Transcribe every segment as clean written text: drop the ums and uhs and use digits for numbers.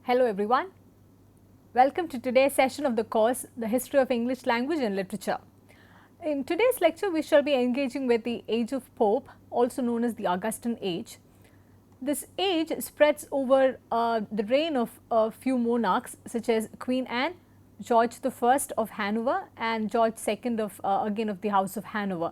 Hello everyone, welcome to today's session of the course The History of English Language and Literature. In today's lecture we shall be engaging with the age of Pope, also known as the Augustan Age. This age spreads over the reign of a few monarchs such as Queen Anne, George I of Hanover and George II of again of the House of Hanover.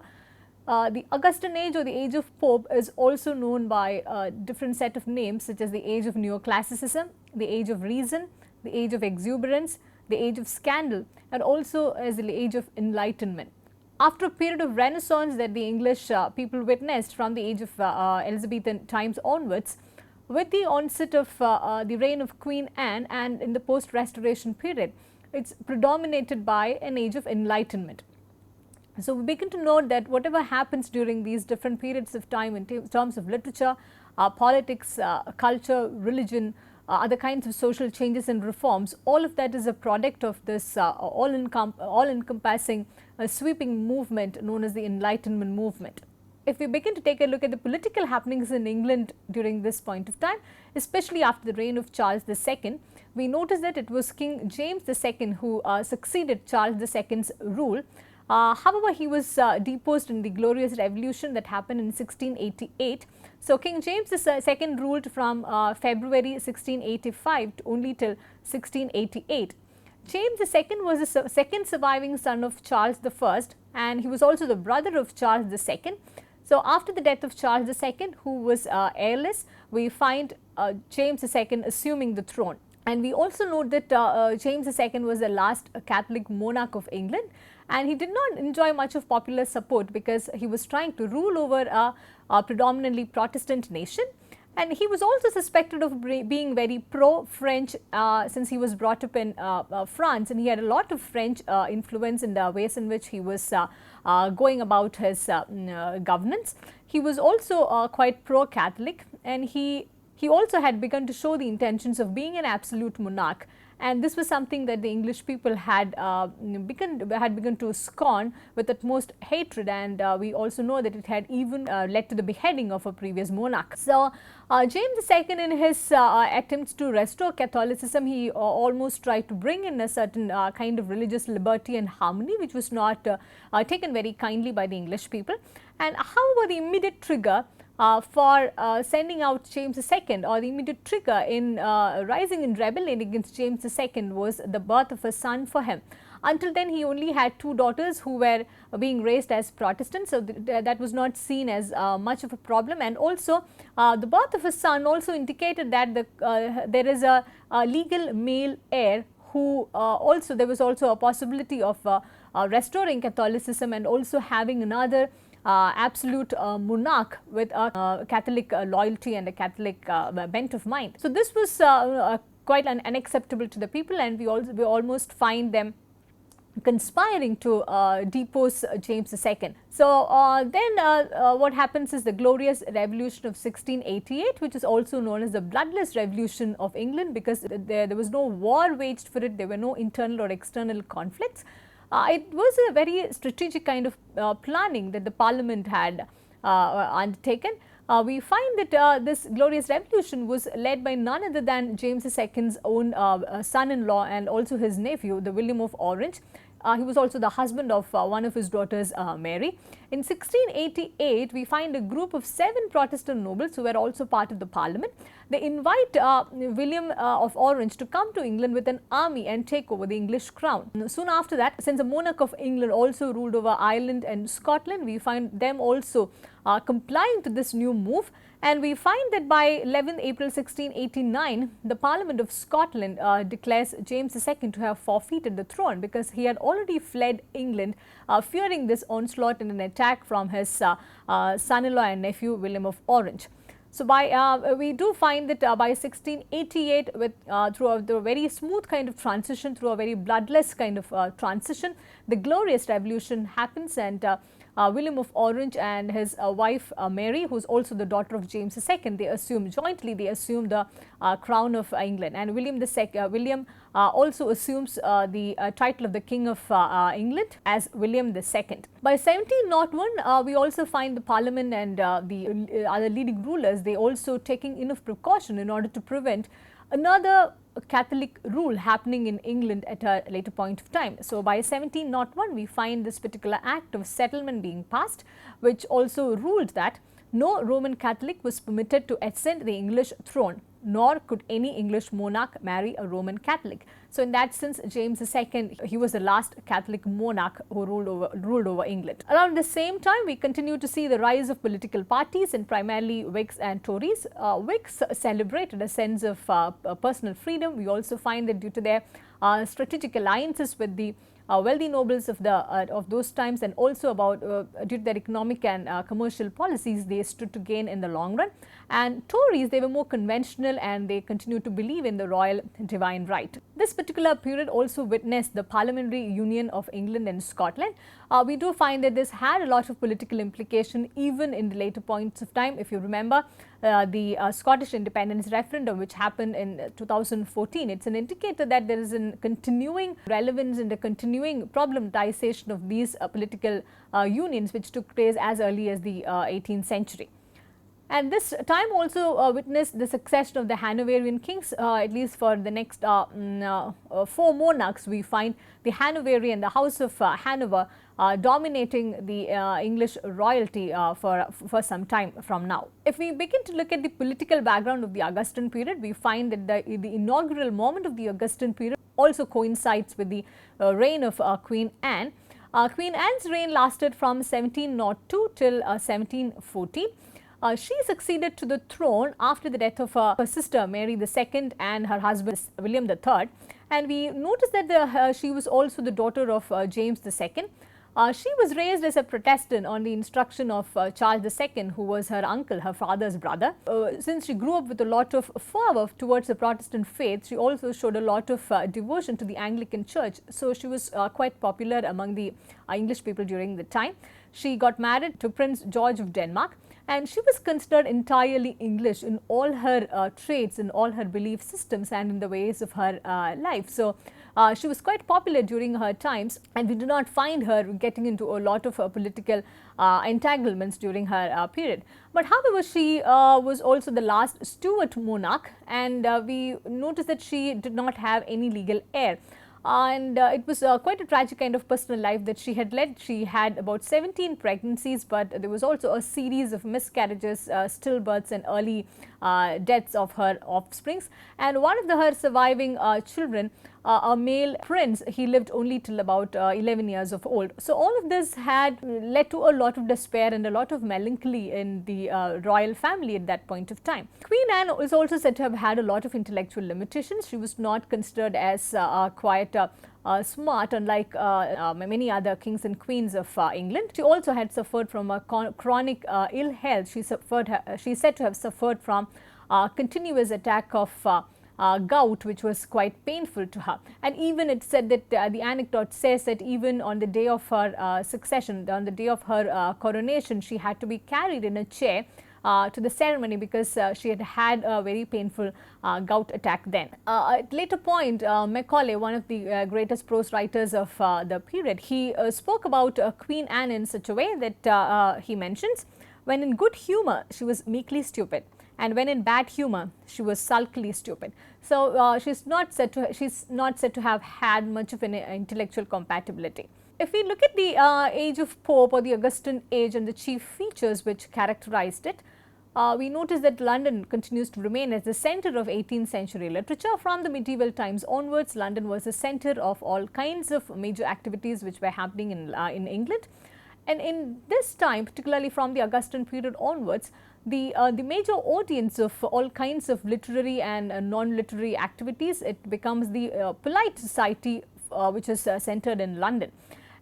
The Augustan Age or the Age of Pope is also known by a different set of names such as the Age of Neoclassicism, the Age of Reason, the Age of Exuberance, the Age of Scandal and also as the Age of Enlightenment. After a period of renaissance that the English people witnessed from the age of Elizabethan times onwards, with the onset of the reign of Queen Anne and in the post-restoration period, it is predominated by an age of enlightenment. So, we begin to note that whatever happens during these different periods of time in terms of literature, politics, culture, religion, other kinds of social changes and reforms, all of that is a product of this all-encompassing sweeping movement known as the Enlightenment movement. If we begin to take a look at the political happenings in England during this point of time, especially after the reign of Charles II, we notice that it was King James II who succeeded Charles II's rule. However, he was deposed in the Glorious Revolution that happened in 1688. So, King James II ruled from February 1685 to only till 1688. James II was the second surviving son of Charles I and he was also the brother of Charles II. So, after the death of Charles II, who was heirless, we find James II assuming the throne. And we also note that James II was the last Catholic monarch of England and he did not enjoy much of popular support because he was trying to rule over a predominantly Protestant nation. And he was also suspected of being very pro-French since he was brought up in France and he had a lot of French influence in the ways in which he was going about his governance. He was also quite pro-Catholic and he also had begun to show the intentions of being an absolute monarch, and this was something that the English people had begun to scorn with utmost hatred, and we also know that it had even led to the beheading of a previous monarch. So, James II in his attempts to restore Catholicism, he almost tried to bring in a certain kind of religious liberty and harmony which was not taken very kindly by the English people. And however, the immediate trigger for sending out James II or the immediate trigger in rising in rebellion against James II was the birth of a son for him. Until then he only had two daughters who were being raised as Protestants, so that was not seen as much of a problem, and also the birth of a son also indicated that there is a legal male heir who there was also a possibility of restoring Catholicism and also having another absolute monarch with a Catholic loyalty and a Catholic bent of mind. So, this was quite unacceptable to the people, and we almost find them conspiring to depose James II. So, then what happens is the Glorious Revolution of 1688, which is also known as the bloodless revolution of England, because there was no war waged for it, there were no internal or external conflicts. It was a very strategic kind of planning that the Parliament had undertaken. We find that this Glorious Revolution was led by none other than James II's own son-in-law and also his nephew, the William of Orange. He was also the husband of one of his daughters, Mary. In 1688, we find a group of 7 Protestant nobles who were also part of the Parliament. They invite William of Orange to come to England with an army and take over the English crown. Soon after that, since the monarch of England also ruled over Ireland and Scotland, we find them also complying to this new move, and we find that by 11th April 1689, the Parliament of Scotland declares James II to have forfeited the throne because he had already fled England fearing this onslaught and an attack from his son-in-law and nephew William of Orange. So, we do find that by 1688, through a very smooth kind of transition, through a very bloodless kind of transition, the Glorious Revolution happens, and William of Orange and his wife Mary, who is also the daughter of James II, they assume the crown of England, and William also assumes the title of the King of England as William II. By 1701, we also find the Parliament and the other leading rulers, they also taking enough precaution in order to prevent another Catholic rule happening in England at a later point of time. So, by 1701 we find this particular Act of Settlement being passed, which also ruled that no Roman Catholic was permitted to ascend the English throne, nor could any English monarch marry a Roman Catholic. So, in that sense, James II, he was the last Catholic monarch who ruled over England. Around the same time, we continue to see the rise of political parties, and primarily Whigs and Tories. Whigs celebrated a sense of personal freedom. We also find that due to their strategic alliances with the wealthy nobles of those times, and also about due to their economic and commercial policies, they stood to gain in the long run. And Tories, they were more conventional, and they continued to believe in the royal divine right. This particular period also witnessed the parliamentary union of England and Scotland. We do find that this had a lot of political implication even in the later points of time. If you remember the Scottish independence referendum, which happened in 2014, it's an indicator that there is a continuing relevance and a continuing problematization of these political unions, which took place as early as the 18th century. And this time also witnessed the succession of the Hanoverian kings, at least for the next 4 monarchs. We find the Hanoverian, the House of Hanover, dominating the English royalty for some time from now. If we begin to look at the political background of the Augustan period, we find that the inaugural moment of the Augustan period also coincides with the reign of Queen Anne. Queen Anne's reign lasted from 1702 till 1714. She succeeded to the throne after the death of her sister Mary II and her husband William III, and we notice that she was also the daughter of James II. She was raised as a Protestant on the instruction of Charles II, who was her uncle, her father's brother. Since she grew up with a lot of fervour towards the Protestant faith, she also showed a lot of devotion to the Anglican Church. So, she was quite popular among the English people during the time. She got married to Prince George of Denmark, and she was considered entirely English in all her traits, in all her belief systems, and in the ways of her life. So, she was quite popular during her times, and we do not find her getting into a lot of political entanglements during her period. But however, she was also the last Stuart monarch, and we notice that she did not have any legal heir. And it was quite a tragic kind of personal life that she had led. She had about 17 pregnancies, but there was also a series of miscarriages, stillbirths, and early deaths of her offsprings. And one of her surviving children, a male prince, he lived only till about 11 years of old. So, all of this had led to a lot of despair and a lot of melancholy in the royal family at that point of time. Queen Anne is also said to have had a lot of intellectual limitations. She was not considered as quite smart, unlike many other kings and queens of England. She also had suffered from a chronic ill health. She is said to have suffered from continuous attack of gout, which was quite painful to her. And even it said that the anecdote says that even on the day of her succession, on the day of her coronation, she had to be carried in a chair to the ceremony because she had had a very painful gout attack then. At later point, Macaulay, one of the greatest prose writers of the period, he spoke about Queen Anne in such a way that he mentions, when in good humour she was meekly stupid, and when in bad humour she was sulkily stupid. So, she's not said to have had much of an intellectual compatibility. If we look at the age of Pope or the Augustan age and the chief features which characterized it, we notice that London continues to remain as the centre of 18th century literature. From the medieval times onwards, London was the centre of all kinds of major activities which were happening in England. And in this time, particularly from the Augustan period onwards, the major audience of all kinds of literary and non-literary activities, it becomes the polite society which is centered in London.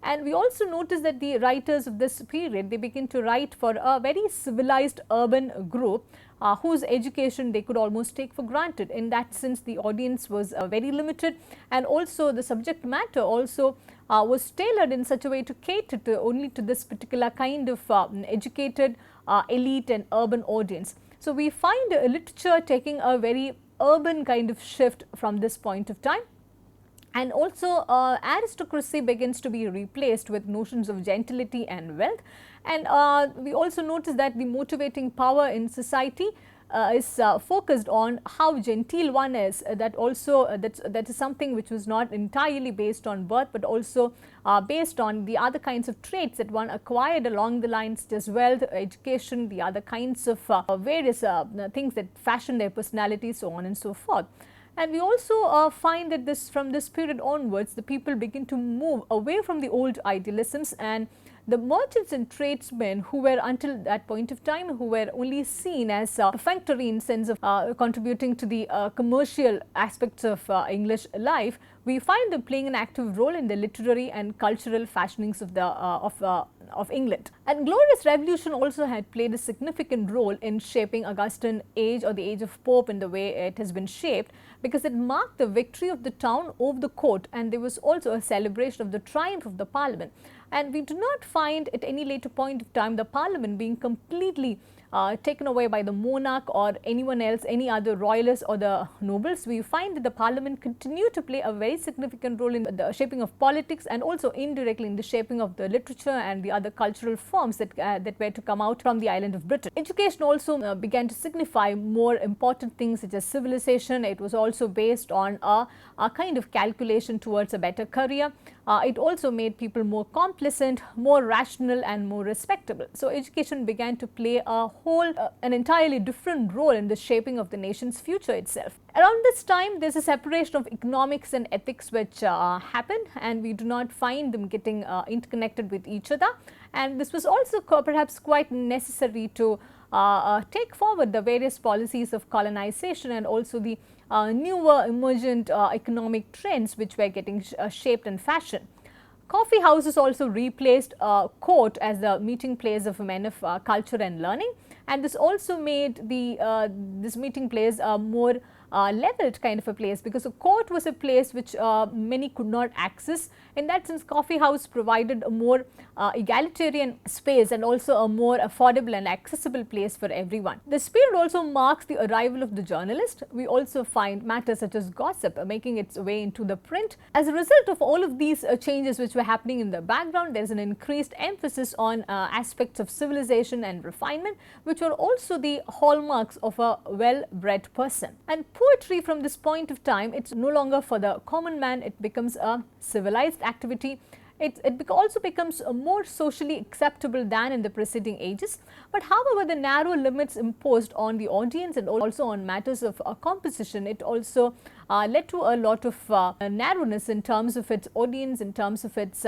And we also notice that the writers of this period, they begin to write for a very civilized urban group whose education they could almost take for granted. In that sense, the audience was very limited, and also the subject matter also was tailored in such a way to cater to only to this particular kind of educated elite and urban audience. So, we find literature taking a very urban kind of shift from this point of time. And also aristocracy begins to be replaced with notions of gentility and wealth. And we also notice that the motivating power in society is focused on how genteel one is. That also that is something which was not entirely based on birth, but also based on the other kinds of traits that one acquired along the lines, as wealth, education, the other kinds of various things that fashion their personality, so on and so forth. And we also find that from this period onwards, the people begin to move away from the old idealisms, and the merchants and tradesmen, who were until that point of time, who were only seen as perfunctory in sense of contributing to the commercial aspects of English life, we find them playing an active role in the literary and cultural fashionings of England. And Glorious Revolution also had played a significant role in shaping Augustan Age, or the age of Pope, in the way it has been shaped, because it marked the victory of the town over the court, and there was also a celebration of the triumph of the Parliament. And we do not find at any later point of time the Parliament being completely taken away by the monarch or anyone else, any other royalists or the nobles. We find that the Parliament continued to play a very significant role in the shaping of politics, and also indirectly in the shaping of the literature and the other cultural forms that were to come out from the island of Britain. Education also began to signify more important things such as civilization. It was also based on a kind of calculation towards a better career. It also made people more complacent, more rational, and more respectable. So education began to play an entirely different role in the shaping of the nation's future itself. Around this time, there is a separation of economics and ethics which happened, and we do not find them getting interconnected with each other. And this was also perhaps quite necessary to take forward the various policies of colonization, and also the newer emergent economic trends which were getting shaped and fashioned. Coffee houses also replaced court as the meeting place of men of culture and learning, and this also made this meeting place a more leveled kind of a place, because a court was a place which many could not access. In that sense, coffee house provided a more egalitarian space, and also a more affordable and accessible place for everyone. This period also marks the arrival of the journalist. We also find matters such as gossip making its way into the print. As a result of all of these changes which were happening in the background, there is an increased emphasis on aspects of civilization and refinement, which are also the hallmarks of a well-bred person. And poetry, from this point of time, it's no longer for the common man, it becomes a civilized activity. It also becomes more socially acceptable than in the preceding ages. But however, the narrow limits imposed on the audience and also on matters of composition, it also led to a lot of narrowness in terms of its audience, in terms of its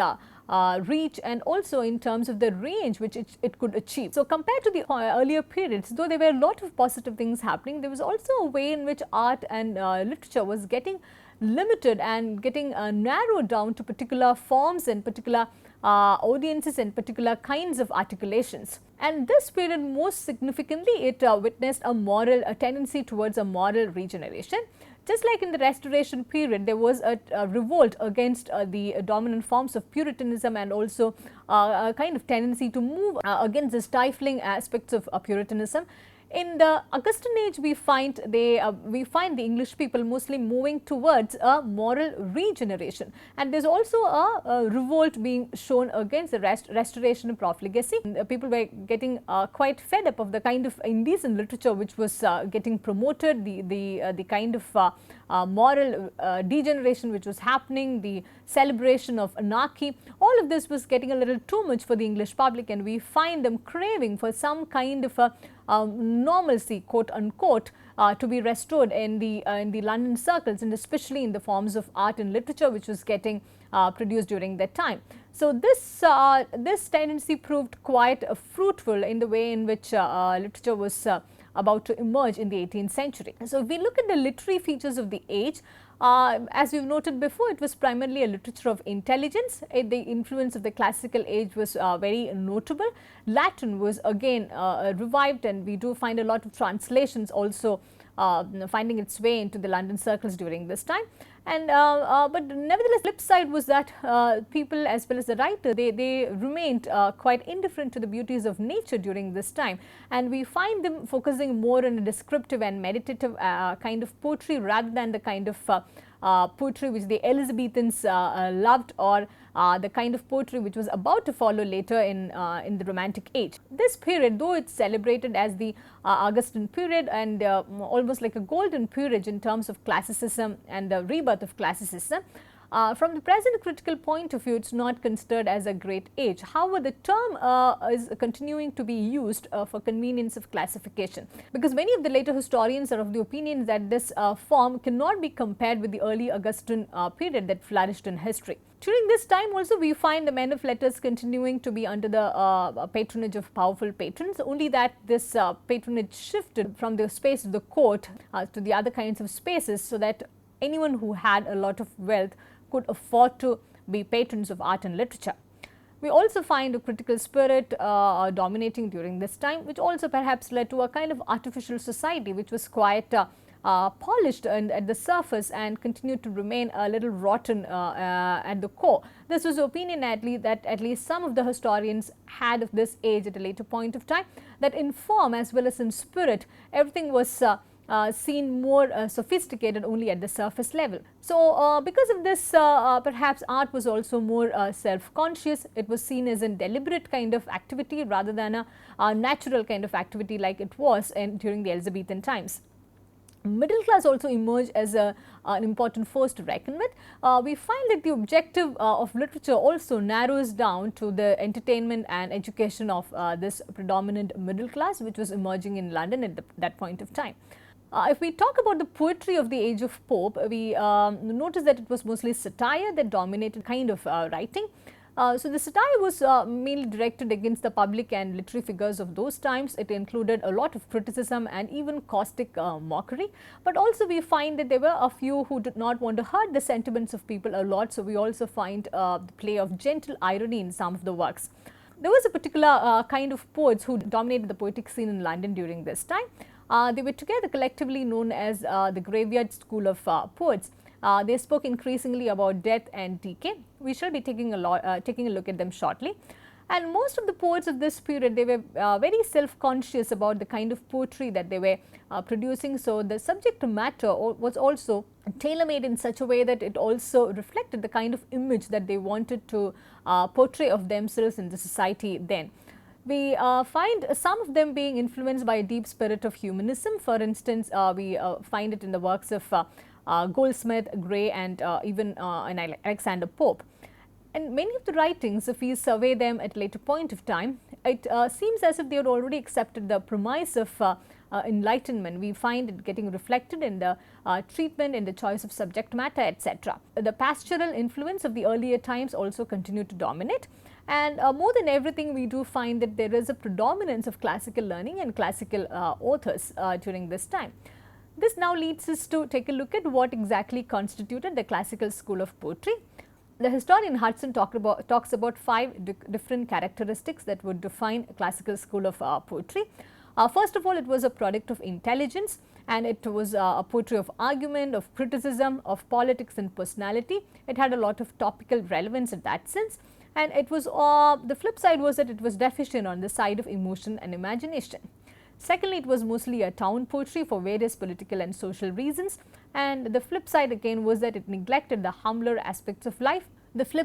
reach, and also in terms of the range which it could achieve. So compared to the earlier periods, though there were a lot of positive things happening, there was also a way in which art and literature was getting limited and getting narrowed down to particular forms and particular audiences and particular kinds of articulations. And this period, most significantly, it witnessed a tendency towards a moral regeneration. Just like in the Restoration period, there was a revolt against the dominant forms of Puritanism, and also a kind of tendency to move against the stifling aspects of Puritanism. In the Augustan Age, we find the English people mostly moving towards a moral regeneration, and there is also a revolt being shown against the restoration of profligacy. People were getting quite fed up of the kind of indecent literature which was getting promoted, the kind of moral degeneration which was happening, the celebration of anarchy. All of this was getting a little too much for the English public, and we find them craving for some kind of a normalcy, quote unquote, to be restored in the London circles, and especially in the forms of art and literature which was getting produced during that time. So this tendency proved quite fruitful in the way in which literature was about to emerge in the 18th century. So if we look at the literary features of the age, as we have noted before, it was primarily a literature of intelligence. The influence of the classical age was very notable. Latin was again revived, and we do find a lot of translations also finding its way into the London circles during this time. And but nevertheless, the flip side was that people as well as the writer, they remained quite indifferent to the beauties of nature during this time, and we find them focusing more on a descriptive and meditative kind of poetry rather than the kind of poetry which the Elizabethans loved, or the kind of poetry which was about to follow later in the Romantic Age. This period, though it's celebrated as the Augustan period and almost like a golden period in terms of classicism and the rebirth of classicism, from the present critical point of view, it's not considered as a great age. However, the term is continuing to be used for convenience of classification, because many of the later historians are of the opinion that this form cannot be compared with the early Augustan period that flourished in history. During this time also, we find the men of letters continuing to be under the patronage of powerful patrons, only that this patronage shifted from the space of the court to the other kinds of spaces, so that anyone who had a lot of wealth could afford to be patrons of art and literature. We also find a critical spirit dominating during this time, which also perhaps led to a kind of artificial society which was quite polished at the surface and continued to remain a little rotten at the core. This was the opinion that at least some of the historians had of this age at a later point of time, that in form as well as in spirit, everything was seen more sophisticated only at the surface level. So, because of this, perhaps art was also more self-conscious. It was seen as a deliberate kind of activity rather than a natural kind of activity like it was during the Elizabethan times. Middle class also emerged as an important force to reckon with. We find that the objective of literature also narrows down to the entertainment and education of this predominant middle class, which was emerging in London at that point of time. If we talk about the poetry of the age of Pope, we notice that it was mostly satire that dominated kind of writing. So, the satire was mainly directed against the public and literary figures of those times. It included a lot of criticism and even caustic mockery, but also we find that there were a few who did not want to hurt the sentiments of people a lot. So, we also find the play of gentle irony in some of the works. There was a particular kind of poets who dominated the poetic scene in London during this time. They were together collectively known as the Graveyard School of Poets. They spoke increasingly about death and decay. We shall be taking a look at them shortly. And most of the poets of this period, they were very self-conscious about the kind of poetry that they were producing. So, the subject matter was also tailor-made in such a way that it also reflected the kind of image that they wanted to portray of themselves in the society then. We find some of them being influenced by a deep spirit of humanism. For instance, we find it in the works of Goldsmith, Gray, and even Alexander Pope. And many of the writings, if we survey them at a later point of time, it seems as if they had already accepted the premise of enlightenment. We find it getting reflected in the treatment, in the choice of subject matter, etc. The pastoral influence of the earlier times also continued to dominate. And more than everything, we do find that there is a predominance of classical learning and classical authors during this time. This now leads us to take a look at what exactly constituted the classical school of poetry. The historian Hudson talks about 5 different characteristics that would define a classical school of poetry. First of all, it was a product of intelligence, and it was a poetry of argument, of criticism, of politics and personality. It had a lot of topical relevance in that sense. And it was the flip side was that it was deficient on the side of emotion and imagination. Secondly, it was mostly a town poetry for various political and social reasons, and the flip side again was that it neglected the humbler aspects of life. There was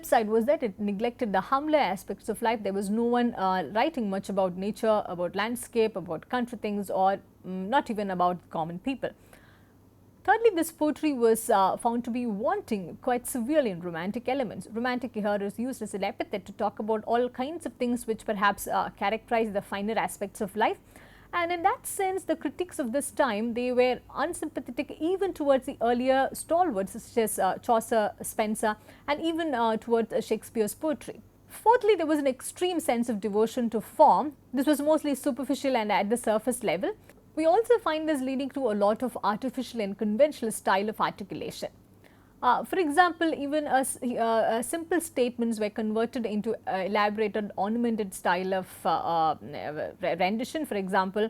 no one writing much about nature, about landscape, about country things, or not even about common people. Thirdly, this poetry was found to be wanting quite severely in romantic elements. Romantic here is used as an epithet to talk about all kinds of things which perhaps characterize the finer aspects of life. And in that sense, the critics of this time, they were unsympathetic even towards the earlier stalwarts such as Chaucer, Spenser, and even towards Shakespeare's poetry. Fourthly, there was an extreme sense of devotion to form. This was mostly superficial and at the surface level. We also find this leading to a lot of artificial and conventional style of articulation. For example, even simple statements were converted into elaborated ornamented style of rendition. For example,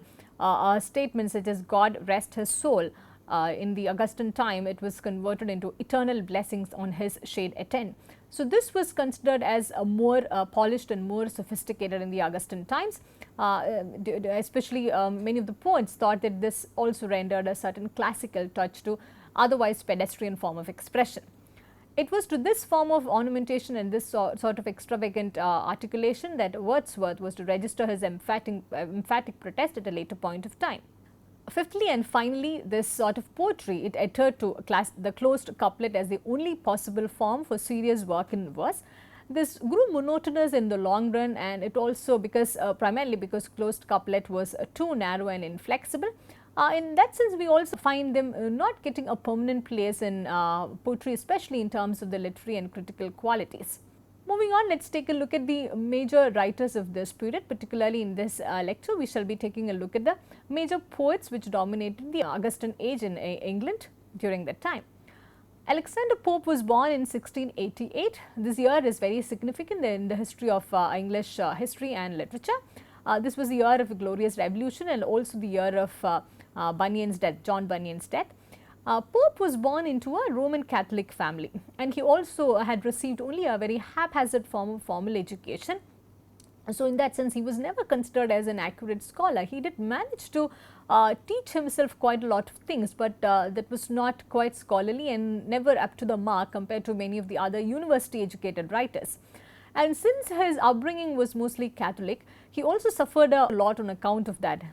statements such as God rest his soul in the Augustan time it was converted into eternal blessings on his shade attend. So, this was considered as a more polished and more sophisticated in the Augustan times, especially many of the poets thought that this also rendered a certain classical touch to otherwise pedestrian form of expression. It was to this form of ornamentation and this sort of extravagant articulation that Wordsworth was to register his emphatic protest at a later point of time. Fifthly and finally, this sort of poetry, it adhered to the closed couplet as the only possible form for serious work in verse. This grew monotonous in the long run, and it also primarily because closed couplet was too narrow and inflexible. In that sense, we also find them not getting a permanent place in poetry, especially in terms of the literary and critical qualities. Moving on, let us take a look at the major writers of this period. Particularly in this lecture, we shall be taking a look at the major poets which dominated the Augustan age in England during that time. Alexander Pope was born in 1688. This year is very significant in the history of English history and literature. This was the year of a glorious revolution and also the year of Bunyan's death, John Bunyan's death. Pope was born into a Roman Catholic family, and he also had received only a very haphazard form of formal education. So, in that sense, he was never considered as an accurate scholar. He did manage to teach himself quite a lot of things, but that was not quite scholarly and never up to the mark compared to many of the other university educated writers. And since his upbringing was mostly Catholic, he also suffered a lot on account of that.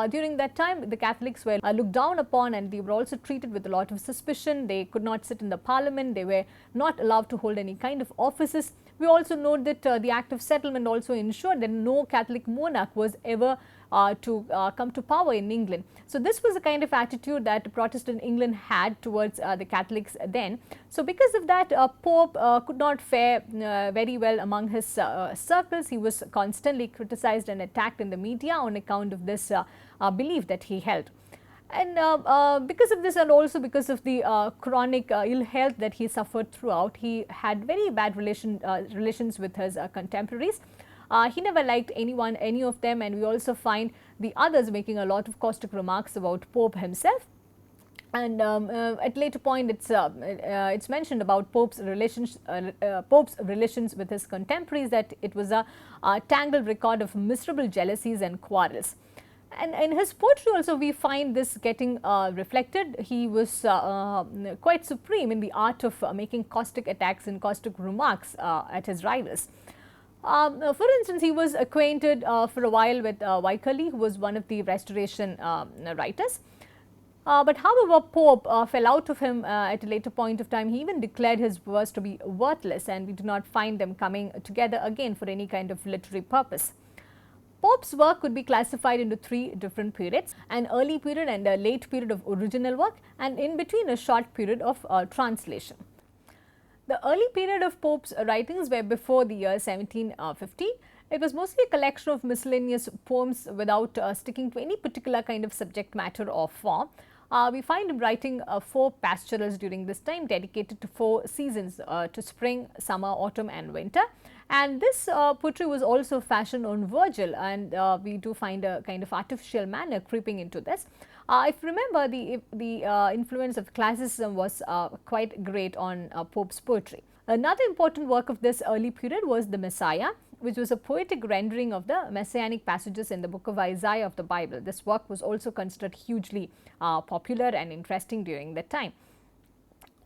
During that time, the Catholics were looked down upon, and they were also treated with a lot of suspicion. They could not sit in the parliament, they were not allowed to hold any kind of offices. We also note that the Act of Settlement also ensured that no Catholic monarch was ever to come to power in England. So, this was the kind of attitude that Protestant England had towards the Catholics then. So, because of that, Pope could not fare very well among his circles. He was constantly criticized and attacked in the media on account of this belief that he held. And because of this, and also because of the chronic ill health that he suffered throughout, he had very bad relations with his contemporaries. He never liked any of them, and we also find the others making a lot of caustic remarks about Pope himself. And at later point, it's mentioned about Pope's relations with his contemporaries, that it was a tangled record of miserable jealousies and quarrels. And in his poetry also we find this getting reflected. He was quite supreme in the art of making caustic attacks and caustic remarks at his rivals. For instance, he was acquainted for a while with Wycherley, who was one of the Restoration writers. But however, Pope fell out of him at a later point of time. He even declared his verse to be worthless, and we do not find them coming together again for any kind of literary purpose. Pope's work could be classified into three different periods: an early period and a late period of original work, and in between a short period of translation. The early period of Pope's writings were before the year 1750. It was mostly a collection of miscellaneous poems without sticking to any particular kind of subject matter or form. We find him writing 4 pastorals during this time, dedicated to 4 seasons, to spring, summer, autumn and winter. And this poetry was also fashioned on Virgil, and we do find a kind of artificial manner creeping into this. If you remember, the influence of classicism was quite great on Pope's poetry. Another important work of this early period was the Messiah, which was a poetic rendering of the messianic passages in the book of Isaiah of the Bible. This work was also considered hugely popular and interesting during that time.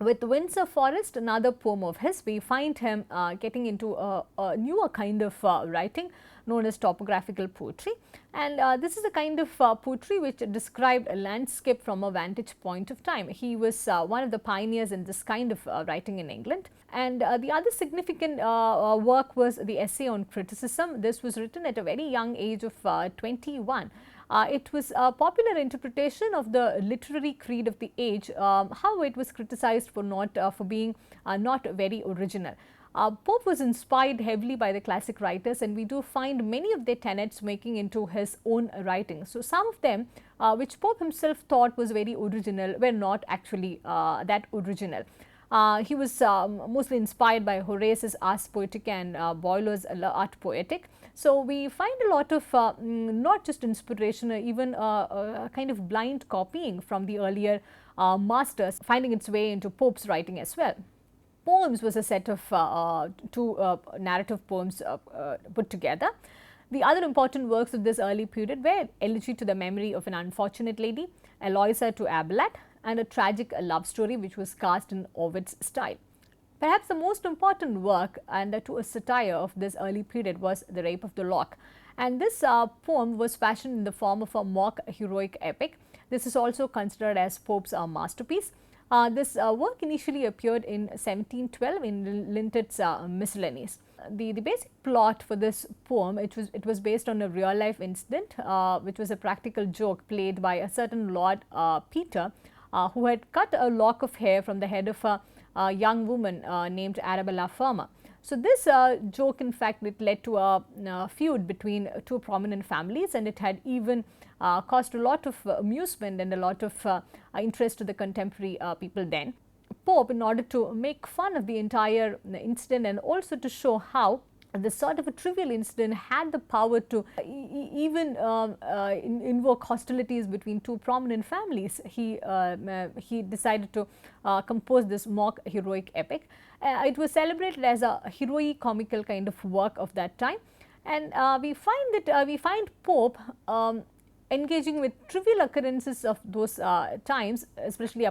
With Windsor Forest, another poem of his, we find him getting into a newer kind of writing known as topographical poetry, and this is a kind of poetry which described a landscape from a vantage point of time. He was one of the pioneers in this kind of writing in England. And the other significant work was the essay on criticism. This was written at a very young age of 21. It was a popular interpretation of the literary creed of the age. However, it was criticized for being not very original. Pope was inspired heavily by the classic writers, and we do find many of their tenets making into his own writing. So, some of them which Pope himself thought was very original were not actually that original. He was mostly inspired by Horace's Ars Poetica and Boileau's Art Poetic. So, we find a lot of not just inspiration, even a kind of blind copying from the earlier masters finding its way into Pope's writing as well. Poems was a set of two narrative poems put together. The other important works of this early period were Elegy to the Memory of an Unfortunate Lady, Eloisa to Abelet, and a tragic love story which was cast in Ovid's style. Perhaps the most important work and to a satire of this early period was The Rape of the Lock, and this poem was fashioned in the form of a mock heroic epic. This is also considered as Pope's masterpiece. This work initially appeared in 1712 in Lintet's Miscellanies. The basic plot for this poem, it was based on a real life incident, which was a practical joke played by a certain Lord Peter, who had cut a lock of hair from the head of a young woman named Arabella Firma. So, this joke in fact it led to a feud between two prominent families, and it had even caused a lot of amusement and a lot of interest to the contemporary people then. Pope, in order to make fun of the entire incident and also to show how this sort of a trivial incident had the power to even invoke hostilities between two prominent families, he decided to compose this mock heroic epic. It was celebrated as a heroic comical kind of work of that time, and we find Pope engaging with trivial occurrences of those times, especially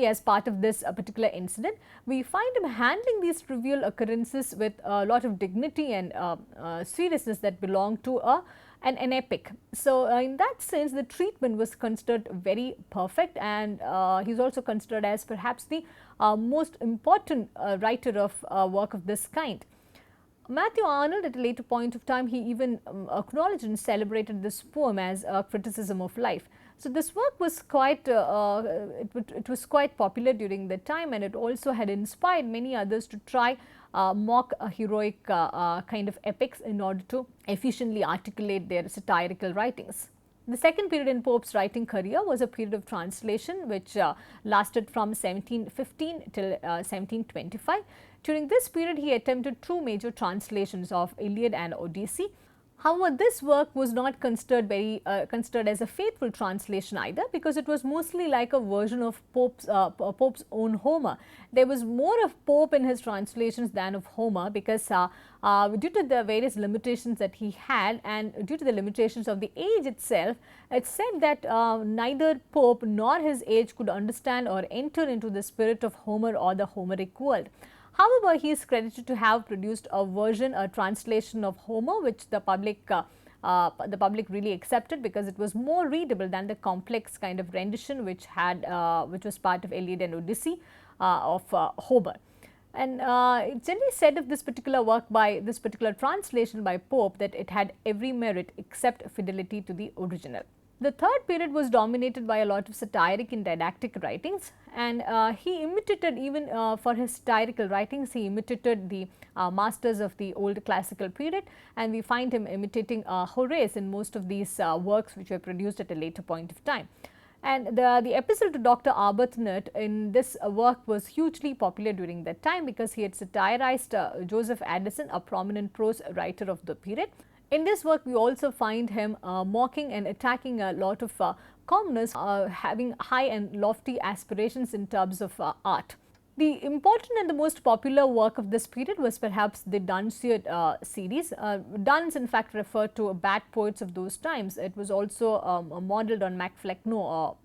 as part of this particular incident. We find him handling these trivial occurrences with a lot of dignity and seriousness that belong to an epic. So, in that sense the treatment was considered very perfect, and he is also considered as perhaps the most important writer of work of this kind. Matthew Arnold, at a later point of time, he even acknowledged and celebrated this poem as a criticism of life. So, this work was quite it was quite popular during the time, and it also had inspired many others to try mock heroic kind of epics in order to efficiently articulate their satirical writings. The second period in Pope's writing career was a period of translation which lasted from 1715 till 1725. During this period, he attempted two major translations of Iliad and Odyssey. However, this work was not considered as a faithful translation either, because it was mostly like a version of Pope's own Homer. There was more of Pope in his translations than of Homer, because due to the various limitations that he had and due to the limitations of the age itself, it said that neither Pope nor his age could understand or enter into the spirit of Homer or the Homeric world. However, he is credited to have produced a translation of Homer, which the public really accepted, because it was more readable than the complex kind of rendition which was part of Iliad and Odyssey of Homer. And it's generally said of this particular work, by this particular translation by Pope, that it had every merit except fidelity to the original. The third period was dominated by a lot of satiric and didactic writings, and he imitated, even for his satirical writings, he imitated the masters of the old classical period, and we find him imitating Horace in most of these works which were produced at a later point of time. And the epistle to Dr. Arbuthnot in this work was hugely popular during that time, because he had satirized Joseph Addison, a prominent prose writer of the period. In this work, we also find him mocking and attacking a lot of commoners having high and lofty aspirations in terms of art. The important and the most popular work of this period was perhaps the Dunciad series. Duns in fact referred to bad poets of those times. It was also modelled on Macflecknoe,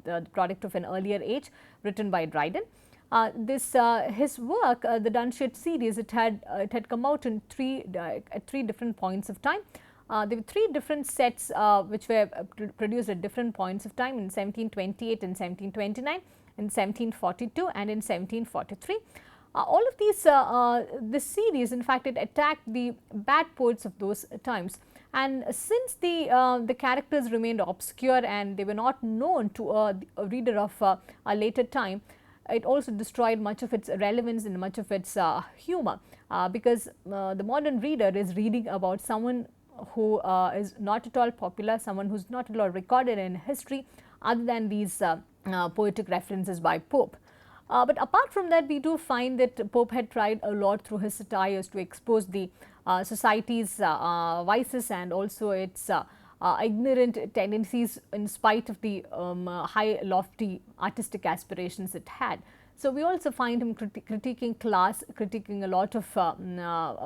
the product of an earlier age, written by Dryden. His work, the Dunciad series, it had come out in at three different points of time. There were three different sets which were produced at different points of time, in 1728 and 1729, in 1742 and in 1743. All of these, this series, in fact, it attacked the bad poets of those times. And since the characters remained obscure and they were not known to a reader of a later time, it also destroyed much of its relevance and much of its humor, because the modern reader is reading about someone who is not at all popular, someone who is not at all recorded in history other than these poetic references by Pope. But apart from that, we do find that Pope had tried a lot through his satires to expose the society's vices and also its ignorant tendencies in spite of the high lofty artistic aspirations it had. So, we also find him critiquing class, critiquing a lot of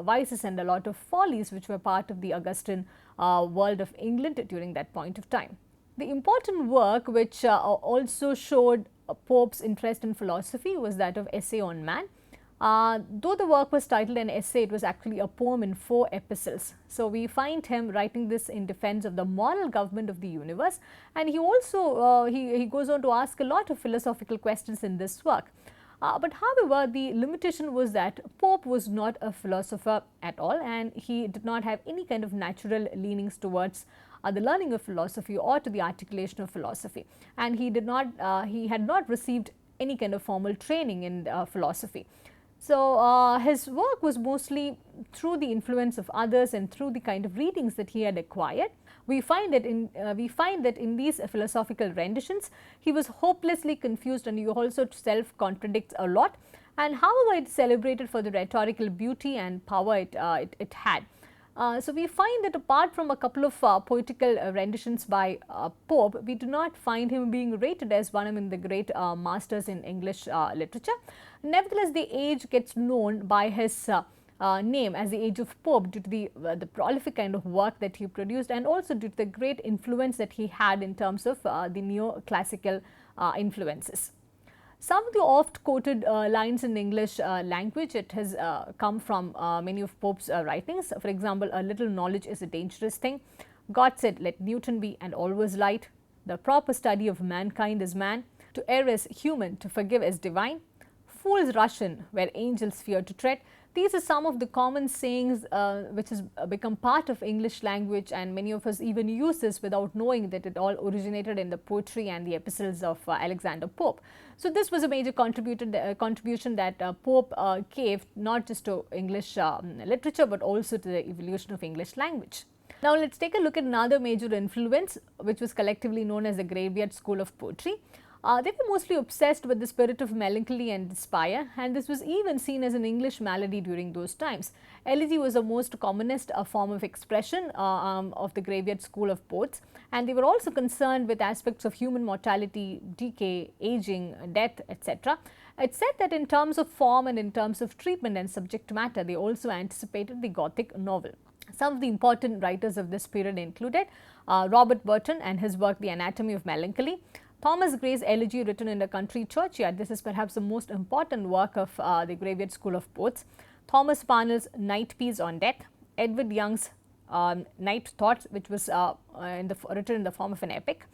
vices and a lot of follies which were part of the Augustan world of England during that point of time. The important work which also showed Pope's interest in philosophy was that of Essay on Man. Though the work was titled an essay, it was actually a poem in 4 epistles. So, we find him writing this in defense of the moral government of the universe, and he also he goes on to ask a lot of philosophical questions in this work. But however, the limitation was that Pope was not a philosopher at all, and he did not have any kind of natural leanings towards the learning of philosophy or to the articulation of philosophy, and he had not received any kind of formal training in philosophy. So, his work was mostly through the influence of others and through the kind of readings that he had acquired. We find that in these philosophical renditions, he was hopelessly confused, and he also self contradicts a lot. And however, it is celebrated for the rhetorical beauty and power it had. So, we find that apart from a couple of poetical renditions by Pope, we do not find him being rated as one of the great masters in English literature. Nevertheless, the age gets known by his name as the age of Pope due to the prolific kind of work that he produced, and also due to the great influence that he had in terms of the neoclassical influences. Some of the oft quoted lines in English language, it has come from many of Pope's writings. For example, a little knowledge is a dangerous thing. God said, let Newton be and all was light. The proper study of mankind is man. To err is human, to forgive is divine. Fools rush in where angels fear to tread. These are some of the common sayings which has become part of English language, and many of us even use this without knowing that it all originated in the poetry and the epistles of Alexander Pope. So, this was a major contribution that Pope gave not just to English literature, but also to the evolution of English language. Now, let us take a look at another major influence which was collectively known as the Graveyard School of Poetry. They were mostly obsessed with the spirit of melancholy and despair, and this was even seen as an English malady during those times. Elegy was the most commonest form of expression of the Graveyard School of poets, and they were also concerned with aspects of human mortality, decay, aging, death, etc. It said that in terms of form and in terms of treatment and subject matter, they also anticipated the Gothic novel. Some of the important writers of this period included Robert Burton and his work The Anatomy of Melancholy, Thomas Gray's elegy written in a country churchyard. This is perhaps the most important work of the Graveyard School of Poets. Thomas Parnell's Night Piece on Death, Edward Young's Night Thoughts, which was written in the form of an epic,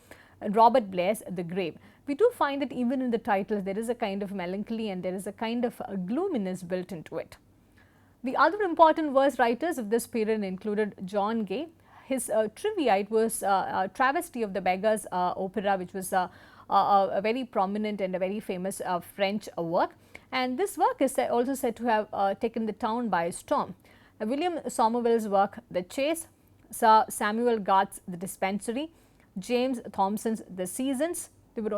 and Robert Blair's The Grave. We do find that even in the titles there is a kind of melancholy and there is a kind of gloominess built into it. The other important verse writers of this period included John Gay. His Triviate was a travesty of the Beggar's Opera, which was a very prominent and a very famous French work. And this work is also said to have taken the town by storm. William Somerville's work, The Chase, Sir Samuel Garth's The Dispensary, James Thomson's The Seasons.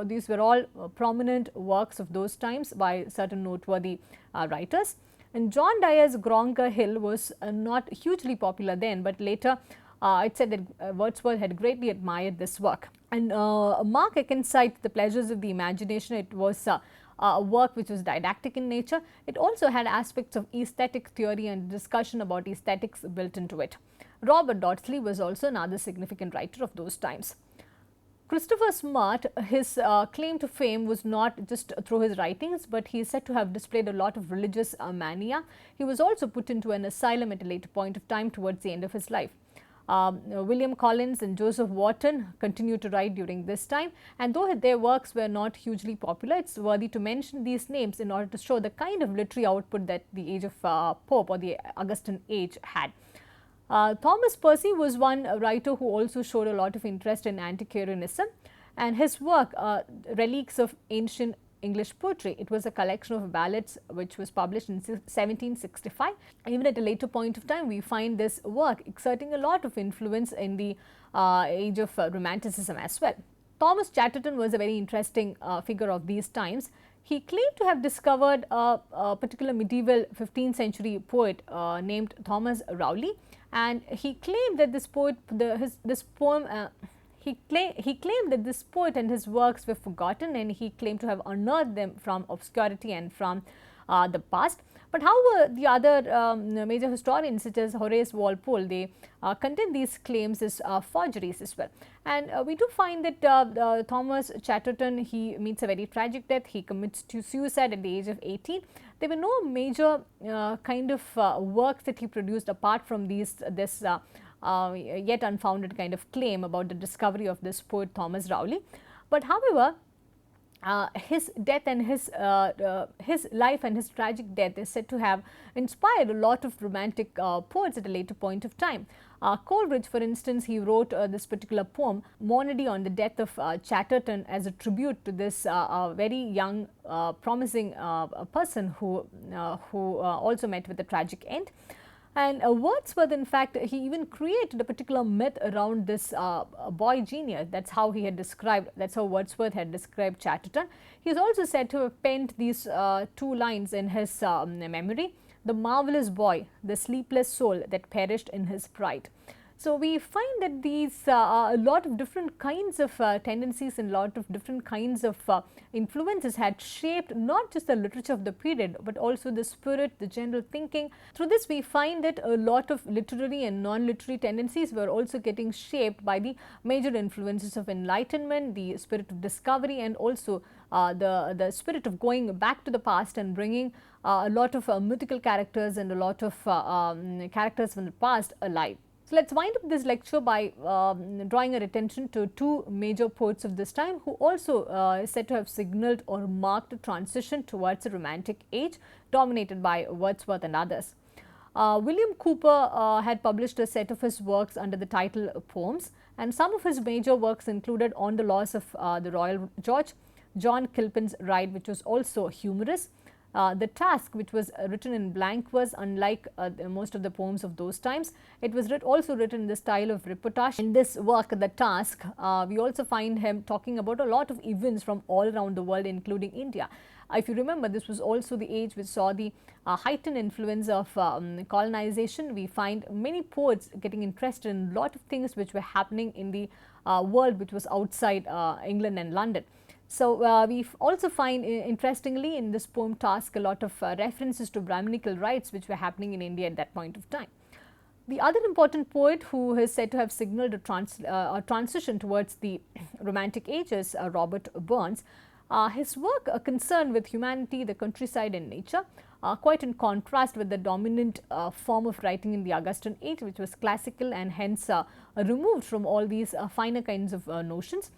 These were all prominent works of those times by certain noteworthy writers. And John Dyer's Grongar Hill was not hugely popular then, but later it said that Wordsworth had greatly admired this work. And Mark Akenside's The Pleasures of the Imagination, it was a work which was didactic in nature. It also had aspects of aesthetic theory and discussion about aesthetics built into it. Robert Dudley was also another significant writer of those times. Christopher Smart, his claim to fame was not just through his writings, but he is said to have displayed a lot of religious mania. He was also put into an asylum at a later point of time towards the end of his life. William Collins and Joseph Warton continued to write during this time, and though their works were not hugely popular, it is worthy to mention these names in order to show the kind of literary output that the age of Pope or the Augustan Age had. Thomas Percy was one writer who also showed a lot of interest in antiquarianism, and his work, Relics of Ancient English Poetry, it was a collection of ballads which was published in 1765. Even at a later point of time, we find this work exerting a lot of influence in the age of Romanticism as well. Thomas Chatterton was a very interesting figure of these times. He claimed to have discovered a particular medieval 15th century poet named Thomas Rowley, and he claimed that this poet, this poem, he claimed that this poet and his works were forgotten, and he claimed to have unearthed them from obscurity and from the past. But however, the other major historians such as Horace Walpole, they contend these claims as forgeries as well. And we do find that Thomas Chatterton, he meets a very tragic death. He commits to suicide at the age of 18. There were no major kind of works that he produced apart from this yet unfounded kind of claim about the discovery of this poet Thomas Rowley. But however, his death and his life and his tragic death is said to have inspired a lot of romantic poets at a later point of time. Coleridge, for instance, he wrote this particular poem, Monody, on the death of Chatterton, as a tribute to this very young, promising person who also met with a tragic end. And Wordsworth, in fact, he even created a particular myth around this boy genius. That's how he had described, that's how Wordsworth had described Chatterton. He is also said to have penned these two lines in his memory: the marvellous boy, the sleepless soul that perished in his pride. So, we find that these a lot of different kinds of tendencies and lot of different kinds of influences had shaped not just the literature of the period, but also the spirit, the general thinking. Through this, we find that a lot of literary and non-literary tendencies were also getting shaped by the major influences of enlightenment, the spirit of discovery, and also the spirit of going back to the past and bringing a lot of mythical characters and a lot of characters from the past alive. So, let us wind up this lecture by drawing our attention to two major poets of this time who also is said to have signalled or marked a transition towards a romantic age dominated by Wordsworth and others. William Cowper had published a set of his works under the title Poems, and some of his major works included On the Loss of the Royal George, John Kilpin's Ride, which was also humorous, The Task, which was written in blank verse, unlike most of the poems of those times. It was also written in the style of reportage. In this work, The Task, we also find him talking about a lot of events from all around the world, including India. If you remember, this was also the age which saw the heightened influence of colonization. We find many poets getting interested in a lot of things which were happening in the world which was outside England and London. So, we also find interestingly in this poem Task a lot of references to Brahminical rites which were happening in India at that point of time. The other important poet who is said to have signalled a transition towards the romantic age is Robert Burns. His work concerned with humanity, the countryside and nature, quite in contrast with the dominant form of writing in the Augustan Age, which was classical and hence removed from all these finer kinds of notions.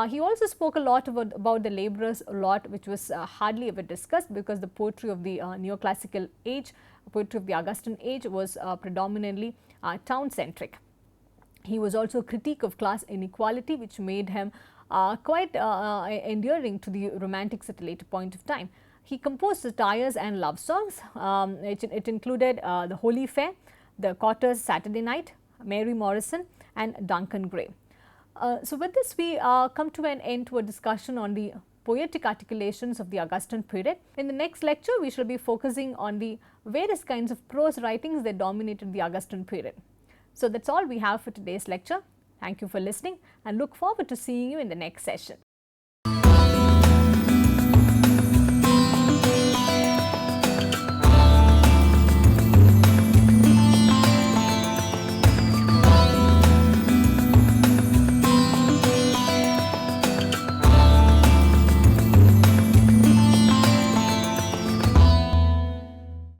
He also spoke a lot about the labourers a lot, which was hardly ever discussed, because the poetry of the neoclassical age, poetry of the Augustan Age was predominantly town-centric. He was also a critique of class inequality, which made him quite endearing to the romantics at a later point of time. He composed satires and love songs. It included The Holy Fair, The Cotter's Saturday Night, Mary Morrison and Duncan Gray. So, with this we come to an end to a discussion on the poetic articulations of the Augustan period. In the next lecture, we shall be focusing on the various kinds of prose writings that dominated the Augustan period. So, that is all we have for today's lecture. Thank you for listening and look forward to seeing you in the next session.